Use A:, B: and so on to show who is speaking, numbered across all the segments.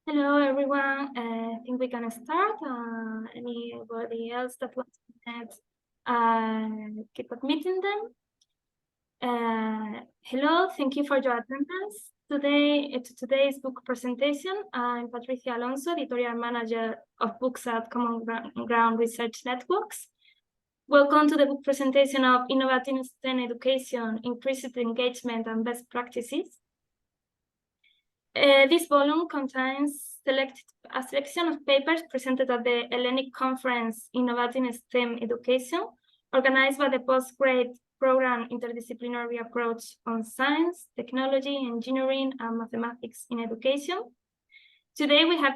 A: Hello, everyone. I think we can start. Anybody else that wants to keep admitting them? Hello, thank you for your attendance. Today, to today's book presentation, I'm Patricia Alonso, Editorial Manager of Books at Common Ground Research Networks. Welcome to the book presentation of Innovating STEM Education, Increased Engagement and Best Practices. This volume contains a selection of papers presented at the Hellenic Conference Innovating STEM Education, organized by the Postgraduate Program Interdisciplinary Approach on Science, Technology, Engineering, and Mathematics in Education. Today we have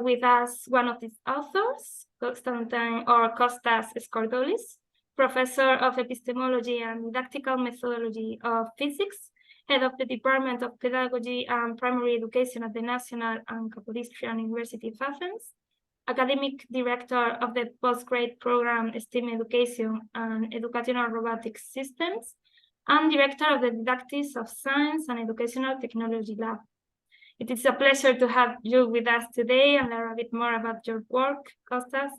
A: with us one of these authors, Constantine or Kostas Skordoulis, Professor of Epistemology and Didactical Methodology of Physics, Head of the Department of Pedagogy and Primary Education at the National and Kapodistrian University of Athens, Academic Director of the Postgraduate Program STEM Education and Educational Robotics Systems, and Director of the Didactics of Science and Educational Technology Lab. It is a pleasure to have you with us today and learn a bit more about your work, Kostas.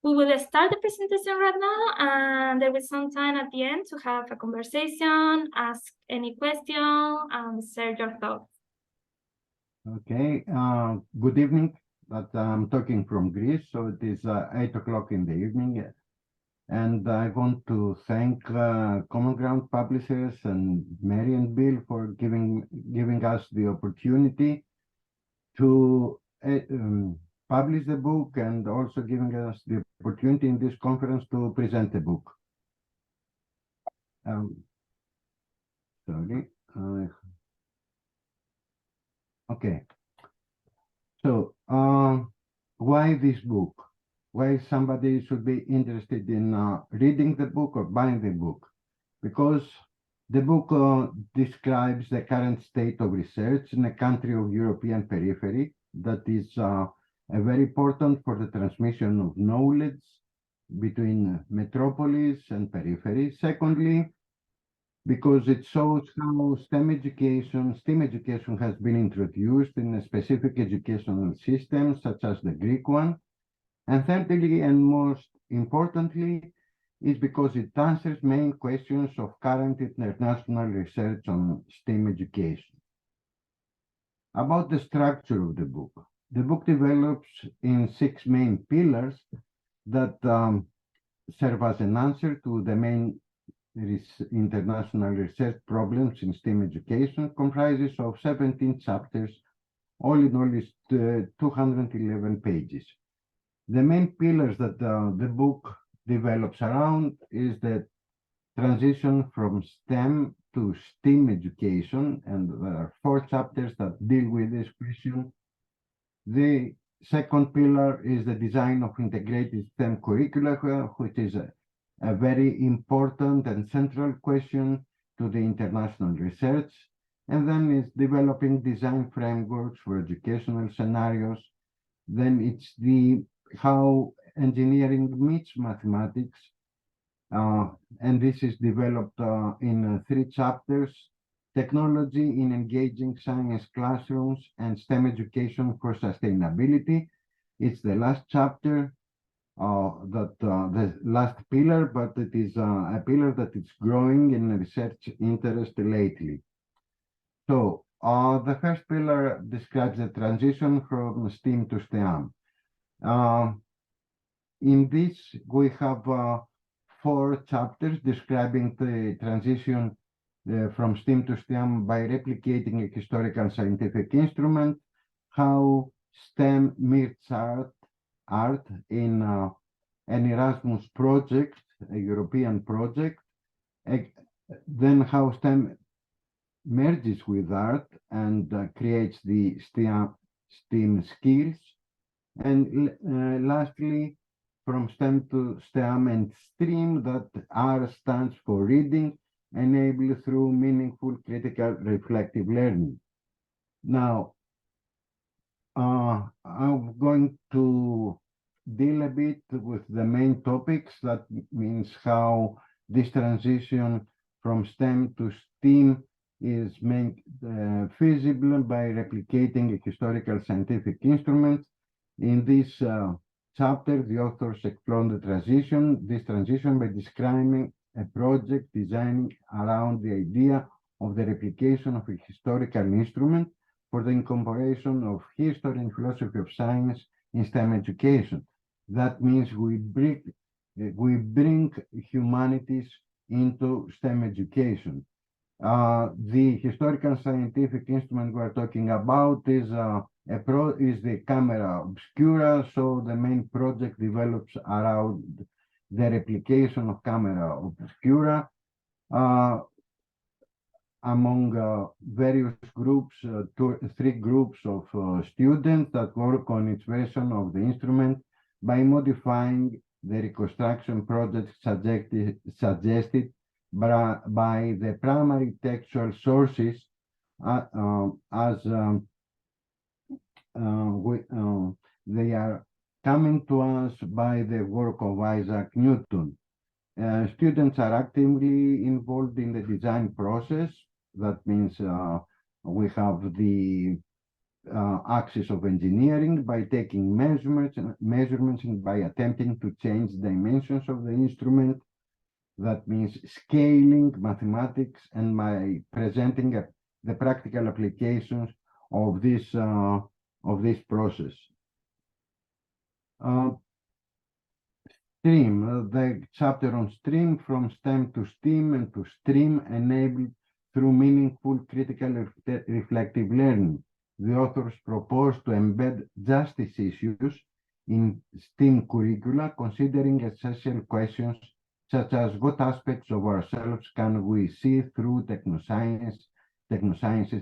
A: We will start the presentation right now, and there will be some time at the end to have a conversation, ask any question, and share your thoughts.
B: Okay, good evening. But I'm talking from Greece, so it is 8 o'clock in the evening. And I want to thank Common Ground Publishers and Mary and Bill for giving us the opportunity to publish the book, and also giving us the opportunity in this conference to present the book. Okay. So, why this book? Why somebody should be interested in reading the book or buying the book? Because the book describes the current state of research in a country of European periphery that is very important for the transmission of knowledge between metropolis and periphery. Secondly, because it shows how STEM education has been introduced in a specific educational system, such as the Greek one. And thirdly, and most importantly, is because it answers main questions of current international research on STEM education. About the structure of the book develops in 6 main pillars that serve as an answer to the main international research problems in STEM education. Comprises of 17 chapters. All in all is 211 pages. The main pillars that the book develops around is the transition from STEM to STEAM education, and there are 4 chapters that deal with this question. The second pillar is the design of integrated STEM curricula, which is a very important and central question to the international research. And then it's developing design frameworks for educational scenarios. Then it's how engineering meets mathematics, and this is developed in 3 chapters: technology in engaging science classrooms and STEM education for sustainability. It's the last chapter, the last pillar, but it is a pillar that is growing in research interest lately. So the first pillar describes the transition from STEAM to STEAM. In this, we have 4 chapters describing the transition from STEAM to STEM by replicating a historical scientific instrument, how STEM meets art in an Erasmus project, a European project, then how STEM merges with art and creates the STEM skills, and lastly, from STEM to STEM and STREAM, that R stands for reading, enabled through meaningful, critical, reflective learning. Now, I'm going to deal a bit with the main topics. That means how this transition from STEM to STEAM is made feasible by replicating a historical scientific instrument. In this chapter, the authors explore this transition by describing a project designed around the idea of the replication of a historical instrument for the incorporation of history and philosophy of science in STEM education. That means we bring humanities into STEM education. The historical scientific instrument we're talking about is the camera obscura, so the main project develops around the replication of camera obscura among various groups, three groups of students that work on its version of the instrument by modifying the reconstruction project suggested by the primary textual sources as they are coming to us by the work of Isaac Newton. Students are actively involved in the design process. That means we have the axis of engineering by taking measurements and by attempting to change dimensions of the instrument. That means scaling mathematics and by presenting the practical applications of this process. STEAM, the chapter on STEAM, from STEM to STEAM and to STREAM, enabled through meaningful critical reflective learning. The authors propose to embed justice issues in STEAM curricula, considering essential questions such as what aspects of ourselves can we see through technosciences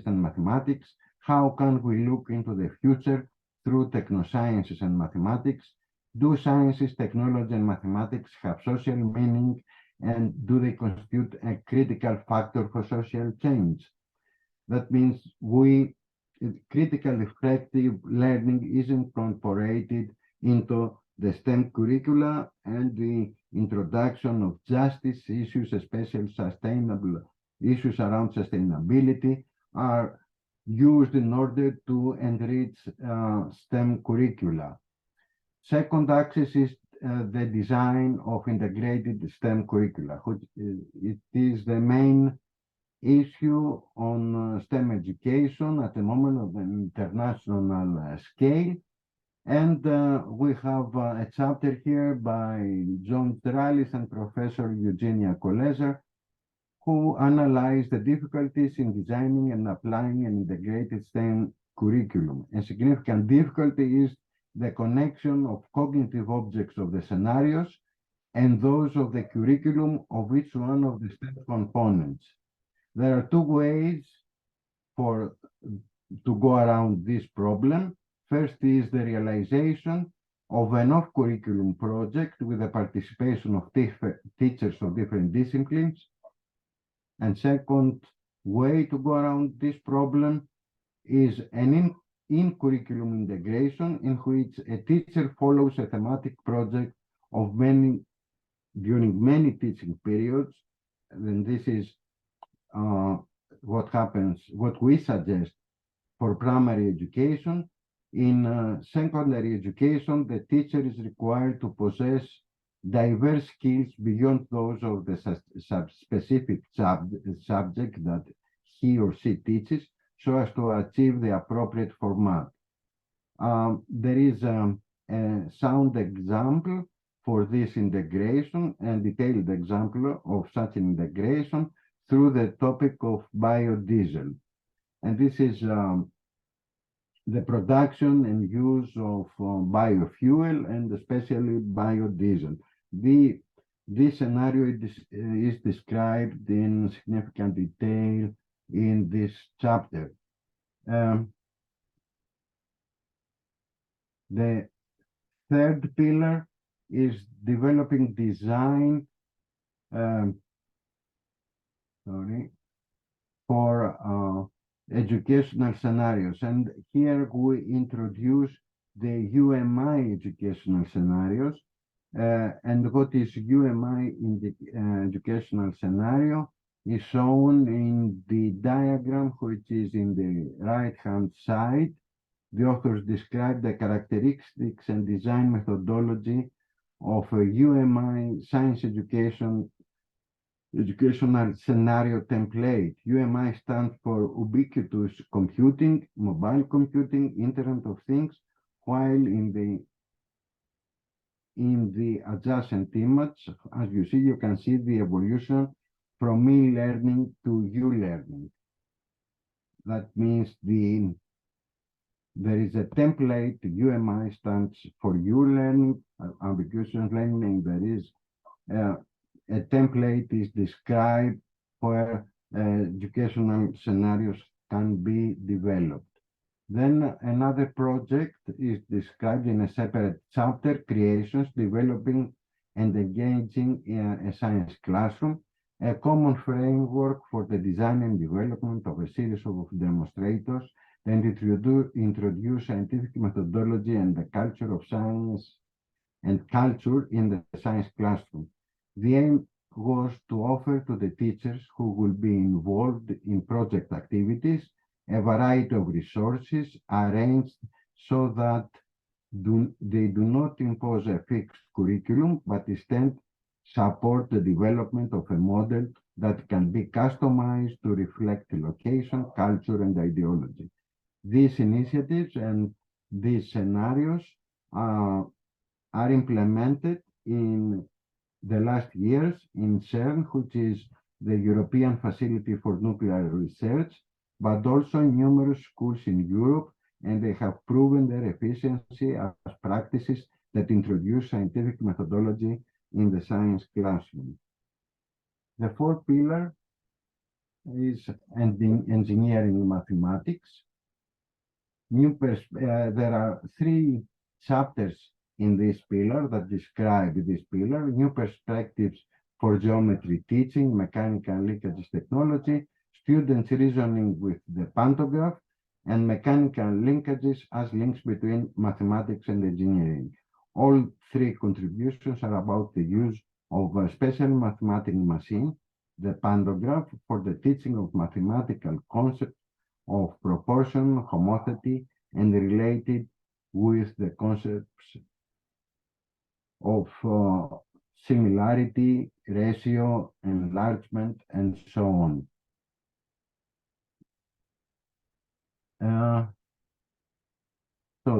B: and mathematics? How can we look into the future through technosciences and mathematics? Do sciences, technology, and mathematics have social meaning, and do they constitute a critical factor for social change? That means critical reflective learning is incorporated into the STEM curricula, and the introduction of justice issues, especially sustainable issues around sustainability, are used in order to enrich STEM curricula. Second axis is the design of integrated STEM curricula, which it is the main issue on STEM education at the moment of an international scale. And we have a chapter here by John Stralis and Professor Eugenia Koleser, who analyze the difficulties in designing and applying an integrated STEM curriculum. A significant difficulty is the connection of cognitive objects of the scenarios and those of the curriculum of each one of the STEM components. There are two ways to go around this problem. First is the realization of an off-curriculum project with the participation of teachers of different disciplines. And second way to go around this problem is an in-curriculum integration in which a teacher follows a thematic project of during many teaching periods. And this is what we suggest for primary education. In secondary education, the teacher is required to possess diverse skills beyond those of the specific subject that he or she teaches, so as to achieve the appropriate format. There is a sound example for this integration and detailed example of such an integration through the topic of biodiesel. And this is the production and use of biofuel and especially biodiesel. This scenario is described in significant detail in this chapter. The third pillar is developing design for educational scenarios. And here we introduce the UMI educational scenarios. And what is UMI in the educational scenario is shown in the diagram, which is in the right-hand side. The authors describe the characteristics and design methodology of a UMI science educational scenario template. UMI stands for ubiquitous computing, mobile computing, Internet of Things, while in the adjacent image, as you see, you can see the evolution from e-learning to U-learning. That means there is a template. UMI stands for U-learning, ambiguous learning. There is a template is described where educational scenarios can be developed. Then another project is described in a separate chapter, creations, developing and engaging in a science classroom, a common framework for the design and development of a series of demonstrators, and introduce scientific methodology and the culture of science and culture in the science classroom. The aim was to offer to the teachers who will be involved in project activities a variety of resources arranged so that they do not impose a fixed curriculum, but instead support the development of a model that can be customized to reflect the location, culture, and ideology. These initiatives and these scenarios are implemented in the last years in CERN, which is the European Facility for Nuclear Research, but also in numerous schools in Europe, and they have proven their efficiency as practices that introduce scientific methodology in the science classroom. The fourth pillar is engineering mathematics. There are 3 chapters in this pillar that describe this pillar: new perspectives for geometry teaching, mechanical linkages technology, students reasoning with the pantograph, and mechanical linkages as links between mathematics and engineering. All 3 contributions are about the use of a special mathematical machine, the pantograph, for the teaching of mathematical concepts of proportion, homotheity, and related with the concepts of similarity, ratio, enlargement, and so on. So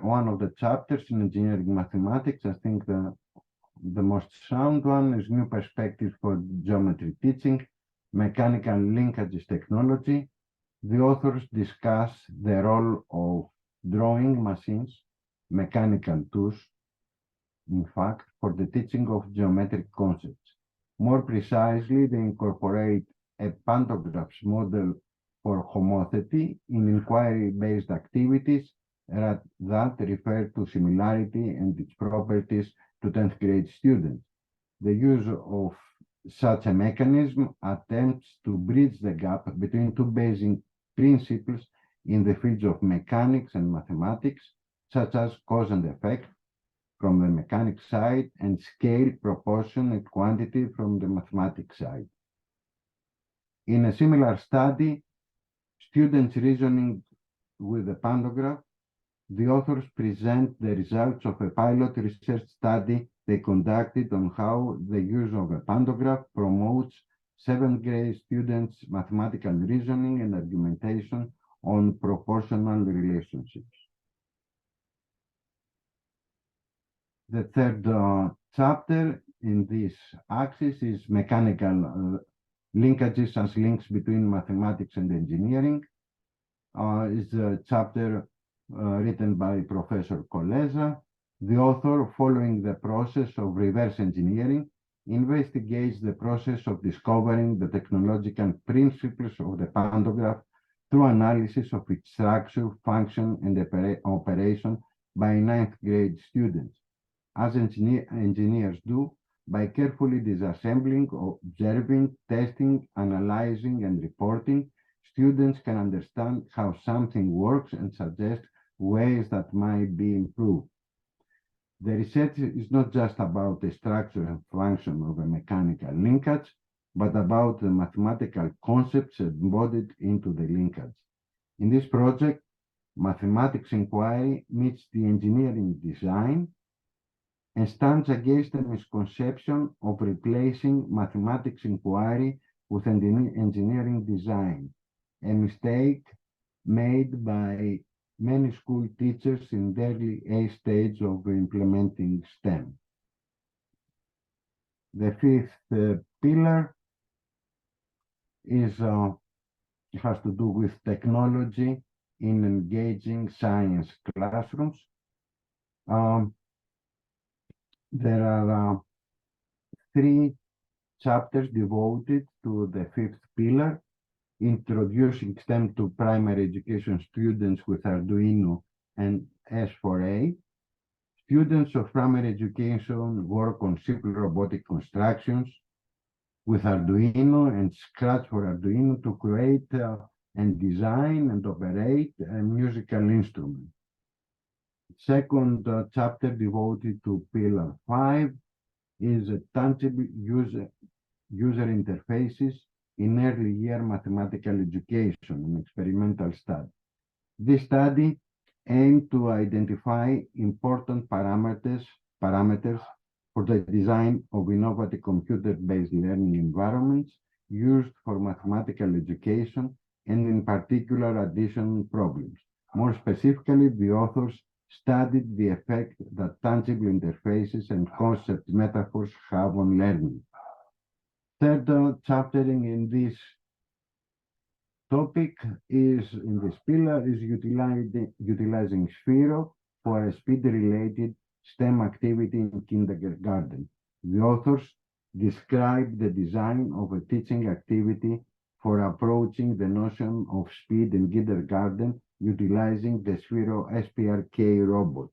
B: one of the chapters in engineering mathematics, I think the most sound one, is new perspectives for geometry teaching, mechanical linkages technology. The authors discuss the role of drawing machines, mechanical tools, in fact, for the teaching of geometric concepts. More precisely, they incorporate a pantographs model for homotheity in inquiry-based activities that refer to similarity and its properties to 10th grade students. The use of such a mechanism attempts to bridge the gap between 2 basic principles in the fields of mechanics and mathematics, such as cause and effect from the mechanics side and scale, proportion, and quantity from the mathematics side. In a similar study, students reasoning with the pantograph, the authors present the results of a pilot research study they conducted on how the use of a pantograph promotes 7th grade students' mathematical reasoning and argumentation on proportional relationships. The third chapter in this axis is mechanical linkages as links between mathematics and engineering. It's a chapter written by Professor Koleza. The author, following the process of reverse engineering, investigates the process of discovering the technological principles of the pantograph through analysis of its structure, function, and operation by 9th grade students, as engineers do, by carefully disassembling, observing, testing, analyzing, and reporting. Students can understand how something works and suggest ways that might be improved. The research is not just about the structure and function of a mechanical linkage, but about the mathematical concepts embodied into the linkage. In this project, mathematics inquiry meets the engineering design and stands against the misconception of replacing mathematics inquiry with engineering design, a mistake made by many school teachers in the early stage of implementing STEM. The fifth pillar has to do with technology in engaging science classrooms. There are 3 chapters devoted to the fifth pillar, introducing STEM to primary education students with Arduino and S4A. Students of primary education work on simple robotic constructions with Arduino and Scratch for Arduino to create and design and operate a musical instrument. Second chapter devoted to Pillar 5 is a tangible user interfaces in early year mathematical education and experimental study. This study aimed to identify important parameters for the design of innovative computer-based learning environments used for mathematical education and in particular addition problems. More specifically, the authors studied the effect that tangible interfaces and concept metaphors have on learning. Third chaptering in this topic is, in this pillar, is utilizing Sphero for a speed-related STEM activity in kindergarten. The authors describe the design of a teaching activity for approaching the notion of speed in kindergarten utilizing the Sphero SPRK robot.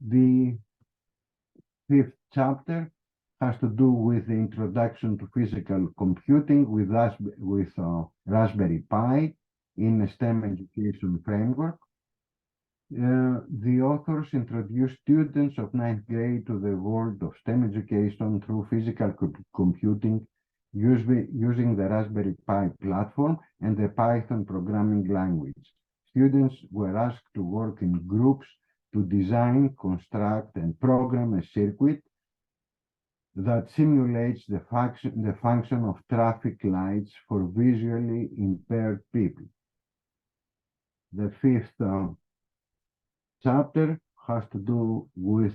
B: The fifth chapter has to do with the introduction to physical computing with Raspberry Pi in a STEM education framework. The authors introduce students of 9th grade to the world of STEM education through physical computing using the Raspberry Pi platform and the Python programming language. Students were asked to work in groups to design, construct, and program a circuit that simulates the function of traffic lights for visually impaired people. The fifth chapter has to do with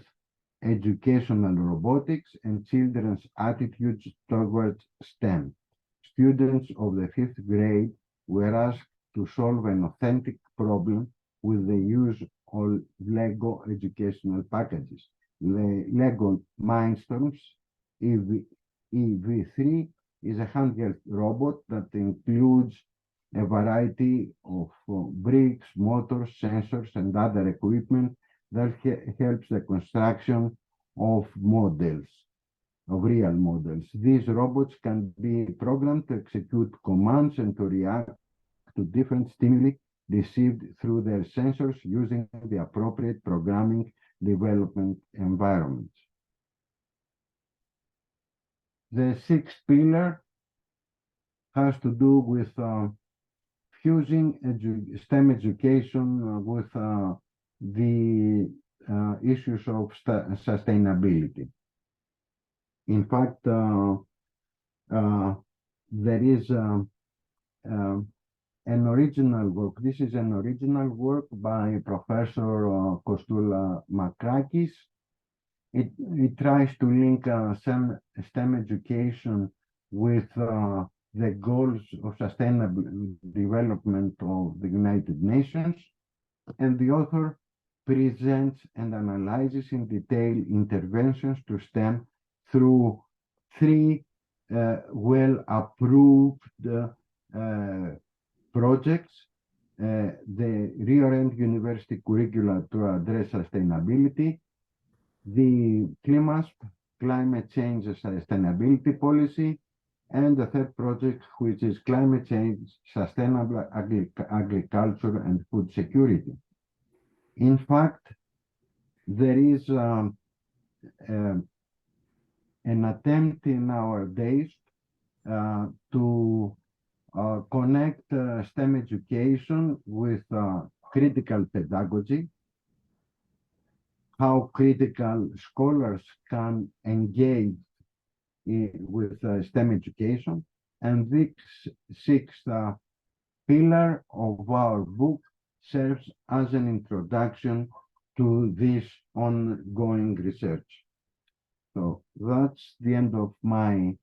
B: educational robotics and children's attitudes towards STEM. Students of the 5th grade were asked to solve an authentic problem with the use of Lego educational packages. The Lego Mindstorms EV3 is a handheld robot that includes a variety of bricks, motors, sensors, and other equipment that helps the construction of models, of real models. These robots can be programmed to execute commands and to react to different stimuli received through their sensors using the appropriate programming development environments. The sixth pillar has to do with fusing STEM education with the issues of sustainability. In fact, there is an original work. This is an original work by Professor Kostoulis-Makrakis. It tries to link STEM education with the goals of sustainable development of the United Nations, and the author presents and analyzes in detail interventions to STEM through 3 well-approved projects, the Reorient University Curricula to Address Sustainability, the CLIMASP, Climate Change Sustainability Policy, and the third project, which is Climate Change, Sustainable Agriculture and Food Security. In fact, there is an attempt in our days to connect STEM education with critical pedagogy, how critical scholars can engage with STEM education, and this sixth pillar of our book serves as an introduction to this ongoing research. So that's the end of my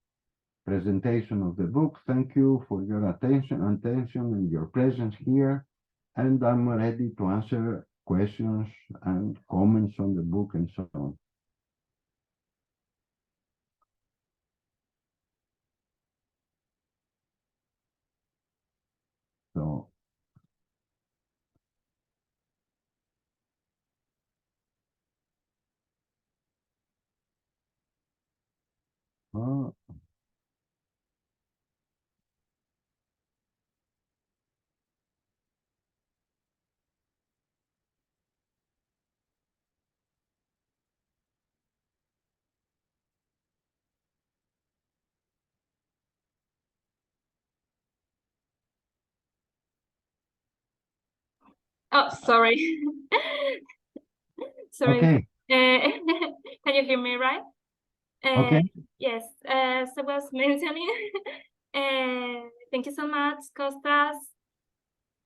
B: presentation of the book. Thank you for your attention and your presence here. And I'm ready to answer questions and comments on the book and so on. So,
A: Oh, sorry. Sorry.
B: okay.
A: Can you hear me right?
B: Okay.
A: Yes. So I was mentioning, thank you so much, Kostas.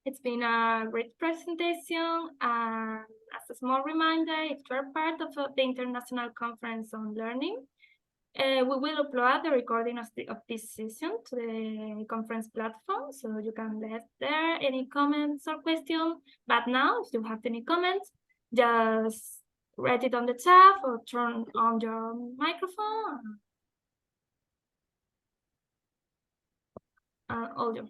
A: It's been a great presentation. And as a small reminder, if you're part of the International Conference on Learning, we will upload the recording of this session to the conference platform, so you can leave there any comments or questions. But now, if you have any comments, just write it on the chat or turn on your microphone. Audio.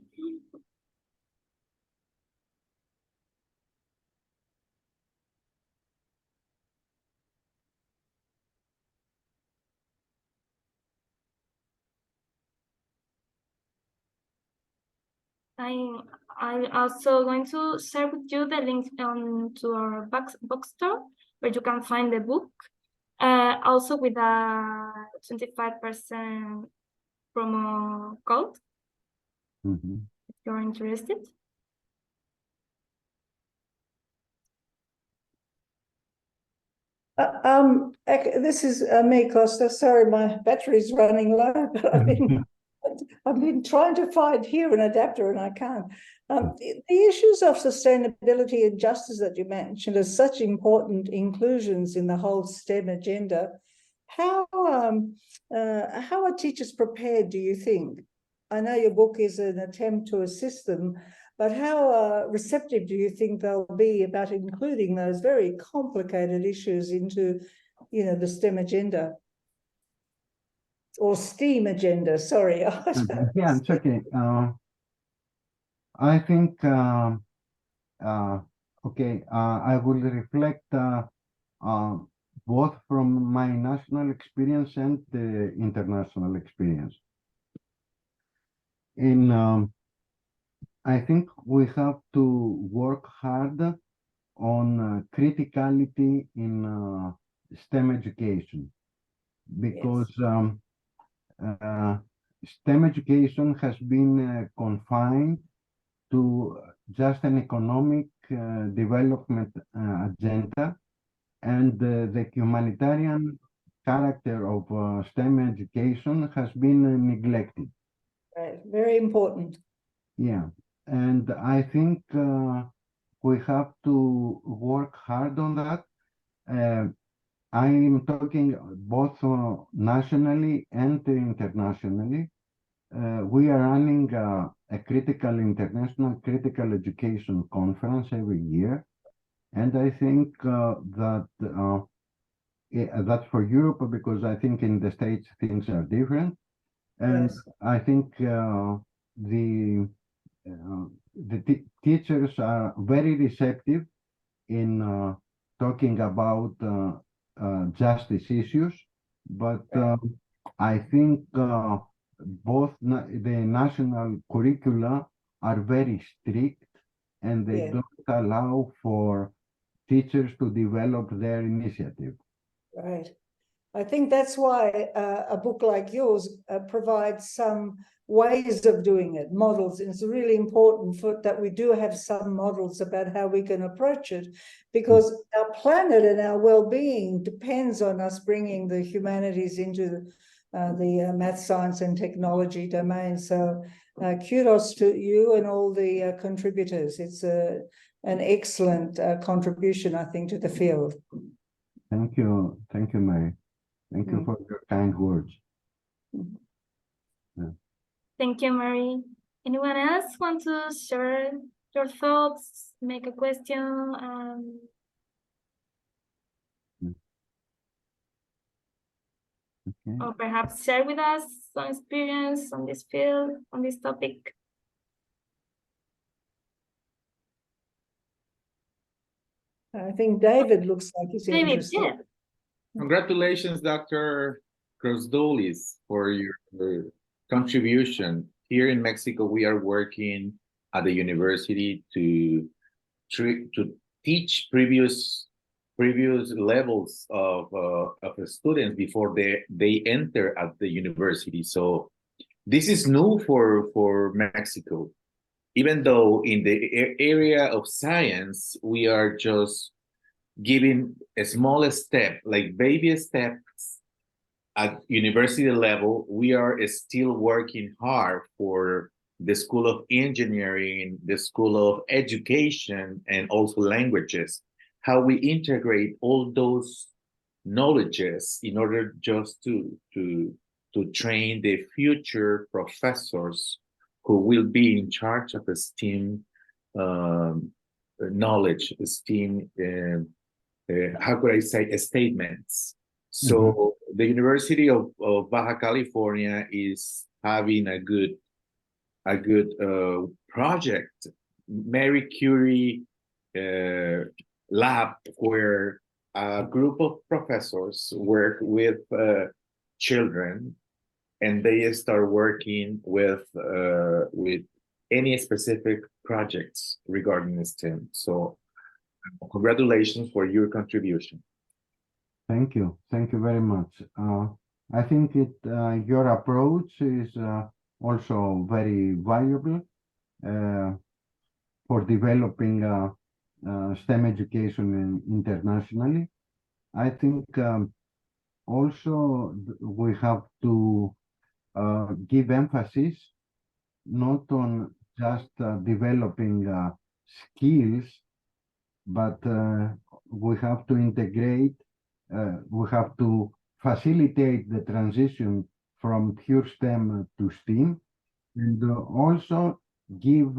A: I'm also going to share with you the link to our bookstore, where you can find the book, also with a 25% promo code, if you're interested.
C: This is me, Costa. Sorry, my battery's running low, but I've been trying to find here an adapter and I can't. The issues of sustainability and justice that you mentioned are such important inclusions in the whole STEM agenda. How are teachers prepared, do you think? I know your book is an attempt to assist them, but how receptive do you think they'll be about including those very complicated issues into, the STEM agenda? Or STEAM agenda, sorry.
B: Yeah, it's okay. I think, okay, I will reflect both from my national experience and the international experience. I think we have to work hard on criticality in STEM education, because STEM education has been confined to just an economic development agenda, and the humanitarian character of STEM education has been neglected.
C: Right, very important.
B: Yeah, and I think we have to work hard on that. I'm talking both nationally and internationally. We are running a international critical education conference every year. And I think that that's for Europe, because I think in the States things are different. And
C: Yes.
B: I think the teachers are very receptive in talking about justice issues, but I think both the national curricula are very strict, and they don't allow for teachers to develop their initiative.
C: Right. I think that's why a book like yours provides some ways of doing it, models. And it's really important that we do have some models about how we can approach it, because our planet and our well-being depends on us bringing the humanities into the math, science, and technology domain. So kudos to you and all the contributors. It's an excellent contribution, I think, to the field.
B: Thank you, Mary. Thank you for your kind words. Yeah.
A: Thank you, Mary. Anyone else want to share your thoughts, make a question?
B: Okay.
A: Or perhaps share with us some experience on this field, on this topic?
C: I think David looks like he's
A: David,
C: interested.
A: yeah.
D: Congratulations, Dr. Skordoulis, for your contribution. Here in Mexico, we are working at the university to teach previous levels of students before they enter at the university. So this is new for Mexico. Even though in the area of science, we are just giving a small step, like baby steps at university level, we are still working hard for the School of Engineering, the School of Education, and also languages, how we integrate all those knowledges in order just to train the future professors who will be in charge of the STEM knowledge, STEM, how could I say, statements. So the University of Baja California is having a good project, Marie Curie lab, where a group of professors work with children, and they start working with any specific projects regarding STEM. So congratulations for your contribution.
B: Thank you very much. I think your approach is also very valuable for developing STEM education internationally. I think also we have to give emphasis not on just developing skills, but we have to integrate, we have to facilitate the transition from pure STEM to STEAM, and also give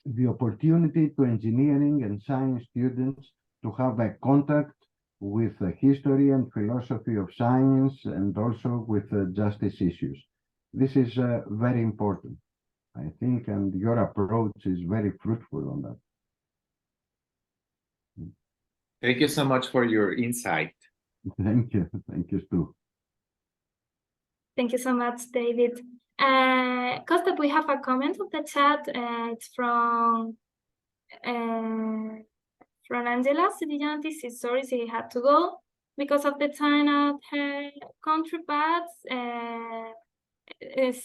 B: the opportunity to engineering and science students to have a contact with the history and philosophy of science, and also with justice issues. This is very important, I think, and your approach is very fruitful on that.
D: Thank you so much for your insight.
B: Thank you too.
A: Thank you so much, David. Costa, we have a comment on the chat. It's from Angela Sidianti. She's sorry she had to go because of the time at her country, but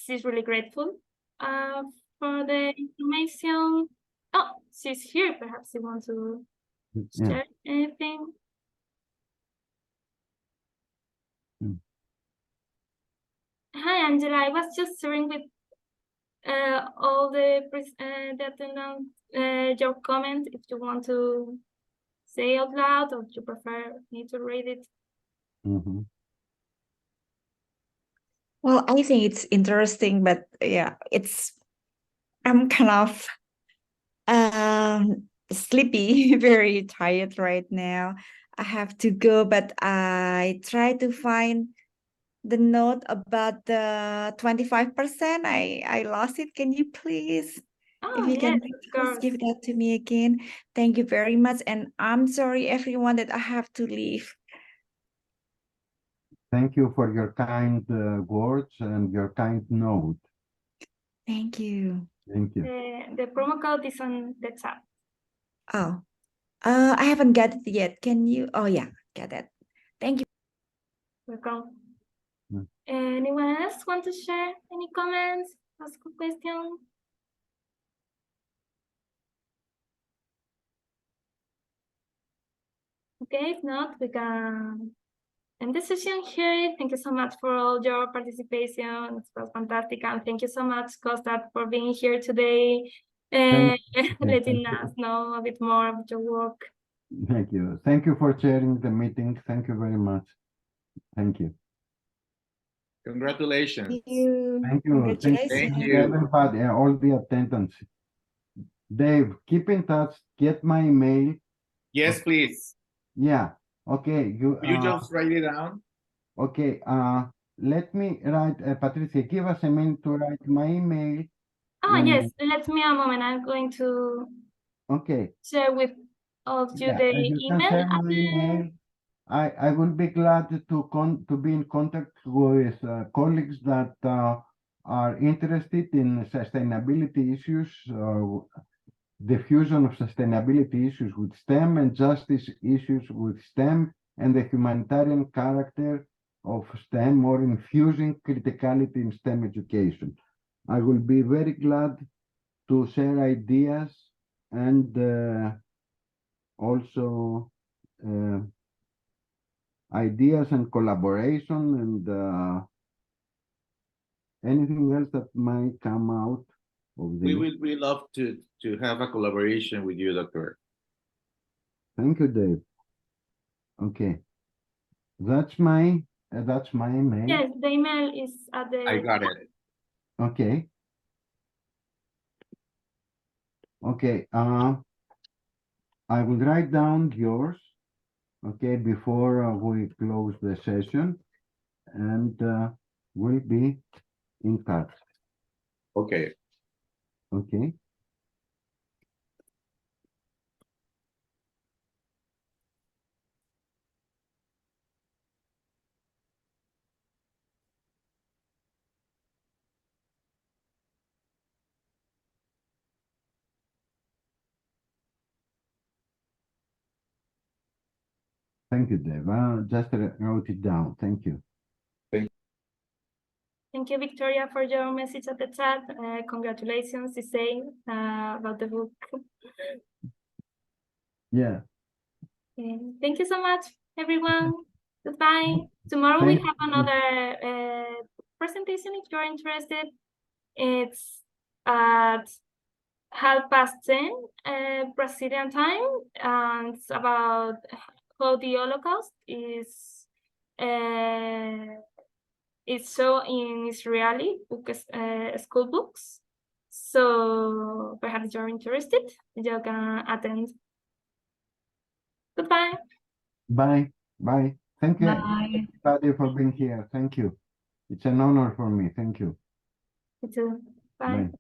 A: she's really grateful for the information. Oh, she's here. Perhaps you want to share anything? Hi, Angela. I was just sharing with all the attendants your comment. If you want to say out loud, or you prefer me to read it.
E: Well, I think it's interesting, but yeah, I'm kind of sleepy, very tired right now. I have to go, but I try to find the note about the 25%. I lost it. Can you please, if you can please give that to me again? Thank you very much. And I'm sorry, everyone, that I have to leave.
B: Thank you for your kind words and your kind note.
E: Thank you.
B: Thank you.
A: The promo code is on the chat.
E: Oh, I haven't got it yet. Can you? Oh yeah, get it. Thank you.
A: welcome.
B: Mm.
A: Anyone else want to share any comments, ask a question? Okay, if not, we can end the session here. Thank you so much for all your participation. It was fantastic. And thank you so much, Costa, for being here today and letting us know a bit more about your work.
B: Thank you. Thank you for chairing the meeting. Thank you very much. Thank you.
D: Congratulations.
E: Thank you.
B: Thank you.
E: Congratulations.
D: Thank
B: Thank
D: you.
B: everybody, all the attendants. Dave, keep in touch. Get my email.
D: Yes, please.
B: Yeah. Okay.
D: You just write it down.
B: Okay. Let me write. Patricia, give us a minute to write my email.
A: Yes, let me a moment. I'm going to
B: Okay.
A: share with all of you the
B: You can
A: email
B: share my
A: address.
B: email. I will be glad to be in contact with colleagues that are interested in sustainability issues, the fusion of sustainability issues with STEM and justice issues with STEM and the humanitarian character of STEM, or infusing criticality in STEM education. I will be very glad to share ideas and also ideas and collaboration and anything else that might come out of this.
D: We love to have a collaboration with you, Doctor.
B: Thank you, Dave. Okay, that's my email.
A: Yes, the email is at the.
D: I got it.
B: Okay. Okay. I will write down yours. Okay, before we close the session, and we'll be in touch.
D: Okay.
B: Okay. Thank you, Dave. Just wrote it down. Thank you.
A: Thank you, Victoria, for your message at the chat. Congratulations, to say about the book.
B: Yeah.
A: Thank you so much, everyone. Goodbye. Tomorrow we have another presentation if you're interested. It's at 10:30 Brazilian time, and it's about how the Holocaust is shown in Israeli school books. So perhaps you're interested, you can attend. Goodbye.
B: Bye. Bye. Thank you,
E: Bye.
B: everybody, for being here. Thank you. It's an honor for me. Thank you.
A: You too. Bye.
B: Bye.